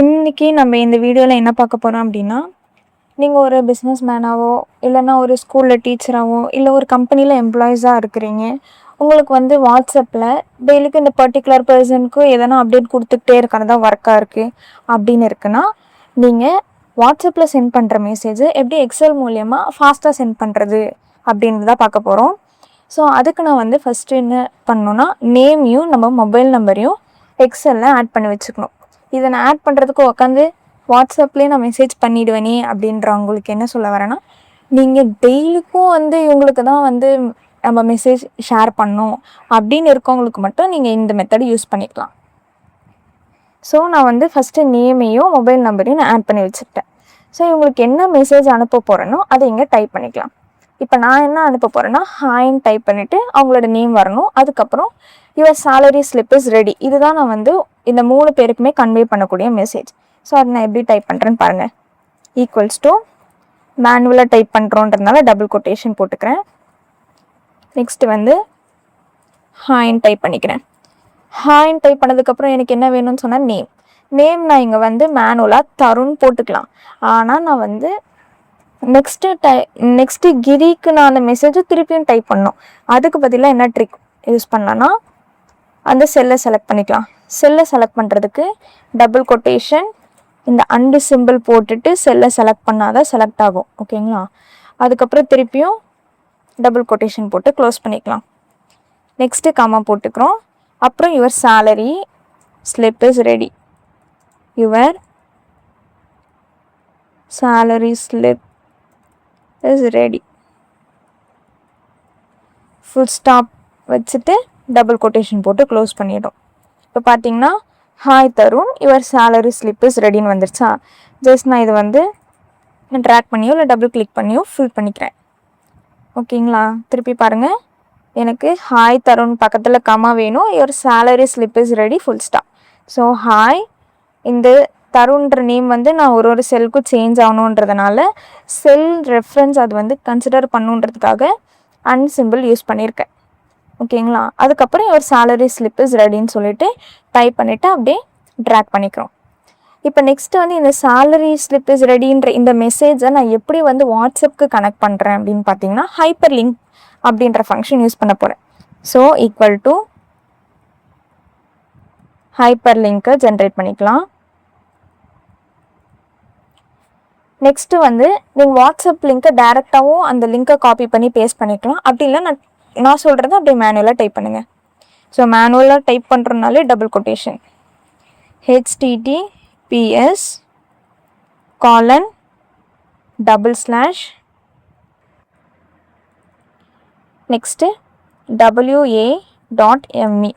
இன்னைக்கு நம்ம இந்த வீடியோவில் என்ன பார்க்க போகிறோம் அப்படின்னா, நீங்கள் ஒரு பிஸ்னஸ் மேனாவோ இல்லைன்னா ஒரு ஸ்கூலில் டீச்சராகவோ இல்லை ஒரு கம்பெனியில் எம்ப்ளாயீஸாக இருக்கிறீங்க. உங்களுக்கு வந்து வாட்ஸ்அப்பில் டெய்லிக்கு இந்த பர்டிகுலர் பர்சனுக்கு எதனா அப்டேட் கொடுத்துக்கிட்டே இருக்கிறதா ஒர்க்காக இருக்குது அப்படின்னு இருக்குன்னா, நீங்கள் வாட்ஸ்அப்பில் சென்ட் பண்ணுற மெசேஜை எப்படி எக்ஸல் மூலியமாக ஃபாஸ்ட்டாக சென்ட் பண்ணுறது அப்படின்னு தான் பார்க்க போகிறோம். ஸோ அதுக்கு நான் வந்து ஃபஸ்ட்டு என்ன பண்ணணுன்னா, நேமையும் நம்ம மொபைல் நம்பரையும் எக்ஸலில் ஆட் பண்ணி வச்சுக்கணும். இதை நான் ஆட் பண்ணுறதுக்கு உட்காந்து வாட்ஸ்அப்லேயே நான் மெசேஜ் பண்ணிவிடுவேனே அப்படின்றவங்களுக்கு என்ன சொல்ல வரேன்னா, நீங்கள் டெய்லிக்கும் வந்து இவங்களுக்கு தான் வந்து நம்ம மெசேஜ் ஷேர் பண்ணோம் அப்படின்னு இருக்கவங்களுக்கு மட்டும் நீங்கள் இந்த மெத்தடு யூஸ் பண்ணிக்கலாம். ஸோ நான் வந்து ஃபஸ்ட்டு நேமையும் மொபைல் நம்பரையும் நான் ஆட் பண்ணி வச்சுக்கிட்டேன். ஸோ இவங்களுக்கு என்ன மெசேஜ் அனுப்ப போகிறேனோ அதை இங்கே டைப் பண்ணிக்கலாம். இப்போ நான் என்ன அனுப்ப போகிறேன்னா, ஹாய்ன்னு டைப் பண்ணிவிட்டு அவங்களோட நேம் வரணும். அதுக்கப்புறம் your salary slip is ready. இதுதான் நான் வந்து இந்த 3 பேருக்குமே கன்வே பண்ணக்கூடிய மெசேஜ். ஸோ அதை நான் எப்படி டைப் பண்ணுறேன்னு பாருங்கள். ஈக்குவல்ஸ் டு மேனுவலாக டைப் பண்ணுறோன்றதுனால டபுள் கொட்டேஷன் போட்டுக்கிறேன். நெக்ஸ்ட்டு வந்து ஹாய்ன்னு டைப் பண்ணிக்கிறேன். ஹாய்ன்னு டைப் பண்ணதுக்கப்புறம் எனக்கு என்ன வேணும்னு சொன்னால் நேம் நான் இங்கே வந்து மேனுவலாக தருண் போட்டுக்கலாம். ஆனால் நான் வந்து நெக்ஸ்ட்டு கிரிக்கு நான் அந்த மெசேஜை திருப்பியும் டைப் பண்ணணும். அதுக்கு பதிலாக என்ன ட்ரிக் யூஸ் பண்ணலான்னா, அந்த செல்லை செலக்ட் பண்ணிக்கலாம். செல்லை செலக்ட் பண்ணுறதுக்கு டபுள் கொட்டேஷன் இந்த அண்டு சிம்பிள் போட்டுட்டு செல்லை செலக்ட் பண்ணாதான் செலக்ட் ஆகும். ஓகேங்களா? அதுக்கப்புறம் திருப்பியும் டபுள் கொட்டேஷன் போட்டு க்ளோஸ் பண்ணிக்கலாம். நெக்ஸ்ட்டு கமா போட்டுக்கிறோம். அப்புறம் your salary slip is ready. Your salary slip is ready. Full stop வச்சுட்டு டபுள் கொட்டேஷன் போட்டு க்ளோஸ் பண்ணிடும். இப்போ பார்த்தீங்கன்னா, hi Tarun your salary slip is ரெடின்னு வந்துருச்சா? ஜஸ்ட் நான் இதை வந்து ட்ராக் பண்ணியோ இல்லை டபுள் கிளிக் பண்ணியோ ஃபில் பண்ணிக்கிறேன். ஓகேங்களா? திருப்பி பாருங்கள். எனக்கு ஹாய் தருண் பக்கத்தில் கமா வேணும். Your salary slip is ready full stop. So hi, இந்த தருண்ன்ற நேம் வந்து நான் ஒரு செல்லுக்கும் சேஞ்ச் ஆகணுன்றதுனால செல் ரெஃபரன்ஸ் அது வந்து கன்சிடர் பண்ணுன்றதுக்காக சிம்பிள் யூஸ் பண்ணியிருக்கேன். ஓகேங்களா? அதுக்கப்புறம் ஒரு சேலரி ஸ்லிப் இஸ் ரெடின்னு சொல்லிட்டு டைப் பண்ணிவிட்டு அப்படியே ட்ராக் பண்ணிக்கிறோம். இப்போ நெக்ஸ்ட்டு வந்து இந்த சேலரி ஸ்லிப் இஸ் ரெடின்ற இந்த மெசேஜை நான் எப்படி வந்து வாட்ஸ்அப்புக்கு கனெக்ட் பண்ணுறேன் அப்படின்னு பார்த்தீங்கன்னா, ஹைப்பர் லிங்க் அப்படின்ற ஃபங்க்ஷன் யூஸ் பண்ண போகிறேன். ஸோ ஈக்குவல் டு ஹைப்பர் லிங்க்கை ஜென்ரேட் பண்ணிக்கலாம். நெக்ஸ்ட்டு வந்து நீங்கள் வாட்ஸ்அப் லிங்க்கை டேரெக்டாகவும் அந்த லிங்க்கை காப்பி பண்ணி பேஸ்ட் பண்ணிக்கலாம். அப்படி இல்லை நான் சொல்கிறத அப்படியே மேனுவலாக டைப் பண்ணுங்கள். ஸோ மேனுவலாக டைப் பண்ணுறதுனாலே double quotation https next wa.me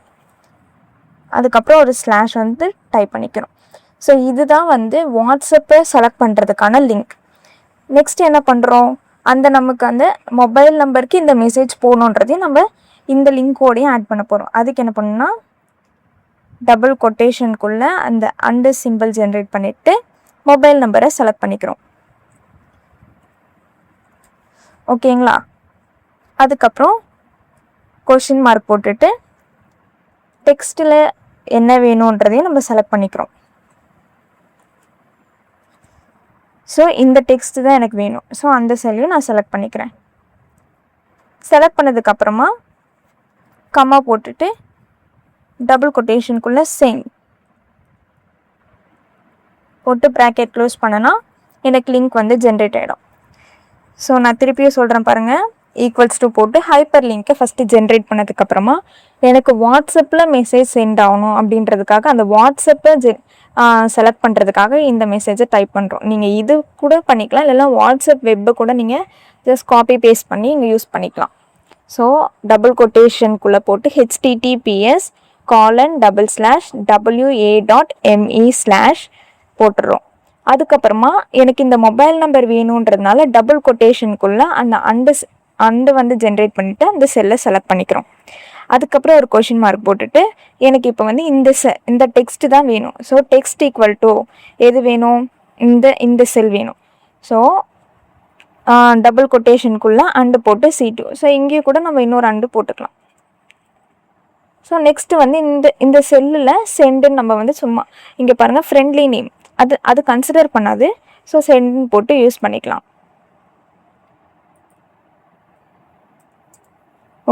அதுக்கப்புறம் ஒரு ஸ்லாஷ் வந்து டைப் பண்ணிக்கிறோம். ஸோ இதுதான் வந்து வாட்ஸ்அப்பை செலக்ட் பண்ணுறதுக்கான லிங்க். நெக்ஸ்ட் என்ன பண்ணுறோம், நமக்கு அந்த மொபைல் நம்பருக்கு இந்த மெசேஜ் போகணுன்றதையும் நம்ம இந்த லிங்க்கோடையும் ஆட் பண்ண போகிறோம். அதுக்கு என்ன பண்ணணும்னா, டபுள் கொட்டேஷனுக்குள்ளே அந்த அண்டு சிம்பிள் ஜென்ரேட் பண்ணிவிட்டு மொபைல் நம்பரை செலக்ட் பண்ணிக்கிறோம். ஓகேங்களா? அதுக்கப்புறம் கொஷின் மார்க் போட்டுட்டு டெக்ஸ்ட்டில் என்ன வேணுன்றதையும் நம்ம செலக்ட் பண்ணிக்கிறோம். ஸோ இந்த டெக்ஸ்ட்டு தான் எனக்கு வேணும். ஸோ அந்த செல்லையும் நான் செலக்ட் பண்ணிக்கிறேன். செலக்ட் பண்ணதுக்கப்புறமா கமா போட்டுட்டு டபுள் கொட்டேஷனுக்குள்ளே சென்ட் போட்டு ப்ராக்கெட் க்ளோஸ் பண்ணனா எனக்கு லிங்க் வந்து ஜென்ரேட் ஆகிடும். ஸோ நான் திருப்பியும் சொல்கிறேன் பாருங்கள். ஈக்குவல்ஸ் டு போட்டு ஹைப்பர் லிங்க்கை ஃபஸ்ட்டு ஜென்ரேட் பண்ணதுக்கப்புறமா எனக்கு வாட்ஸ்அப்பில் மெசேஜ் சென்ட் ஆகணும் அப்படின்றதுக்காக அந்த வாட்ஸ்அப்பை செலக்ட் பண்ணுறதுக்காக இந்த மெசேஜை டைப் பண்ணுறோம். நீங்கள் இது கூட பண்ணிக்கலாம், இல்லைனா வாட்ஸ்அப் வெப்பை கூட நீங்கள் ஜஸ்ட் காப்பி பேஸ்ட் பண்ணி இங்கே யூஸ் பண்ணிக்கலாம். ஸோ டபுள் கொட்டேஷனுக்குள்ளே போட்டு https://wa.me/ போட்டுடுறோம். அதுக்கப்புறமா எனக்கு இந்த மொபைல் நம்பர் வேணுன்றதுனால டபுள் கொட்டேஷனுக்குள்ளே அந்த அண்டு வந்து ஜென்ரேட் பண்ணிவிட்டு அந்த செல்லை செலக்ட் பண்ணிக்கிறோம். அதுக்கப்புறம் ஒரு கொஷின் மார்க் போட்டுட்டு எனக்கு இப்போ வந்து இந்த டெக்ஸ்ட்டு தான் வேணும். ஸோ டெக்ஸ்ட் ஈக்குவல் டு எது வேணும், இந்த செல் வேணும். ஸோ டபுள் கொட்டேஷனுக்குள்ளே அண்டு போட்டு C2. ஸோ இங்கேயும் கூட நம்ம இன்னொரு அண்டு போட்டுக்கலாம். ஸோ நெக்ஸ்ட்டு வந்து இந்த செல்லில் சென்டுன்னு நம்ம வந்து சும்மா இங்கே பாருங்கள் ஃப்ரெண்ட்லி நேம் அது கன்சிடர் பண்ணாது. ஸோ சென்ட்னு போட்டு யூஸ் பண்ணிக்கலாம்.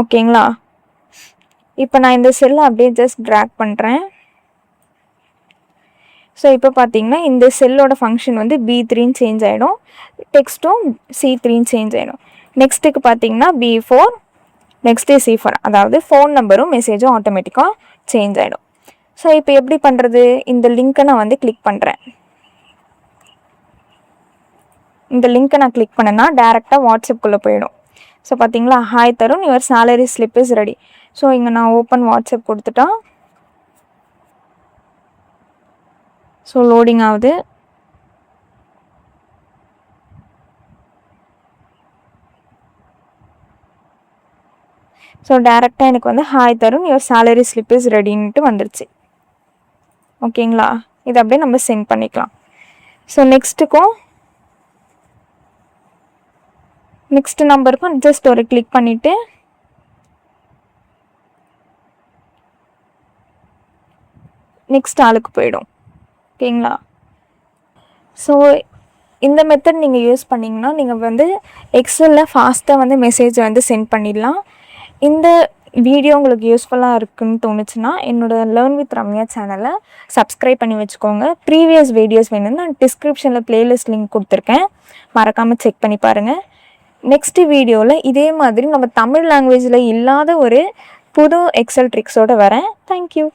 ஓகேங்களா? இப்போ நான் இந்த செல்லை அப்படியே ஜஸ்ட் ட்ராக் பண்ணுறேன். ஸோ இப்போ பார்த்தீங்கன்னா இந்த செல்லோட ஃபங்க்ஷன் வந்து B3ன்னு சேஞ்ச் ஆகிடும், டெக்ஸ்ட்டும் C3ன்னு சேஞ்ச் ஆகிடும். நெக்ஸ்ட்டுக்கு பார்த்தீங்கன்னா B4, நெக்ஸ்ட்டு C4, அதாவது ஃபோன் நம்பரும் மெசேஜும் ஆட்டோமேட்டிக்காக சேஞ்ச் ஆகிடும். ஸோ இப்போ எப்படி பண்ணுறது? இந்த லிங்க்கை நான் வந்து கிளிக் பண்ணுறேன். இந்த லிங்க்கை நான் கிளிக் பண்ணேன்னா டேரெக்டாக வாட்ஸ்அப்குள்ளே போயிடும். ஸோ பார்த்தீங்களா, hi Tarun, your salary slip is ready. So இங்கே நான் ஓப்பன் வாட்ஸ்அப் கொடுத்துட்டா ஸோ லோடிங் ஆகுது. ஸோ டேரெக்டாக எனக்கு வந்து hi Tarun, your salary slip is ரெடின்ட்டு வந்துருச்சு. ஓகேங்களா? இதை அப்படியே நம்ம சென்ட் பண்ணிக்கலாம். ஸோ நெக்ஸ்ட் நம்பருக்கும் ஜஸ்ட் ஒரு கிளிக் பண்ணிவிட்டு நெக்ஸ்ட் ஆளுக்கு போயிடும். ஓகேங்களா? ஸோ இந்த மெத்தட் நீங்கள் யூஸ் பண்ணிங்கன்னா நீங்கள் வந்து எக்ஸலில் ஃபாஸ்ட்டாக வந்து மெசேஜை வந்து சென்ட் பண்ணிடலாம். இந்த வீடியோ உங்களுக்கு யூஸ்ஃபுல்லாக இருக்குன்னு தோணுச்சுன்னா என்னோடய லேர்ன் வித் ரம்யா சேனலை சப்ஸ்கிரைப் பண்ணி வச்சுக்கோங்க. ப்ரீவியஸ் வீடியோஸ் வேணும்னு நான் டிஸ்கிரிப்ஷனில் ப்ளேலிஸ்ட் லிங்க் கொடுத்துருக்கேன், மறக்காமல் செக் பண்ணி பாருங்கள். நெக்ஸ்ட் வீடியோவில் இதே மாதிரி நம்ம தமிழ் லாங்குவேஜில் இல்லாத ஒரு புது எக்ஸல் ட்ரிக்ஸோடு வரேன். தேங்க்யூ.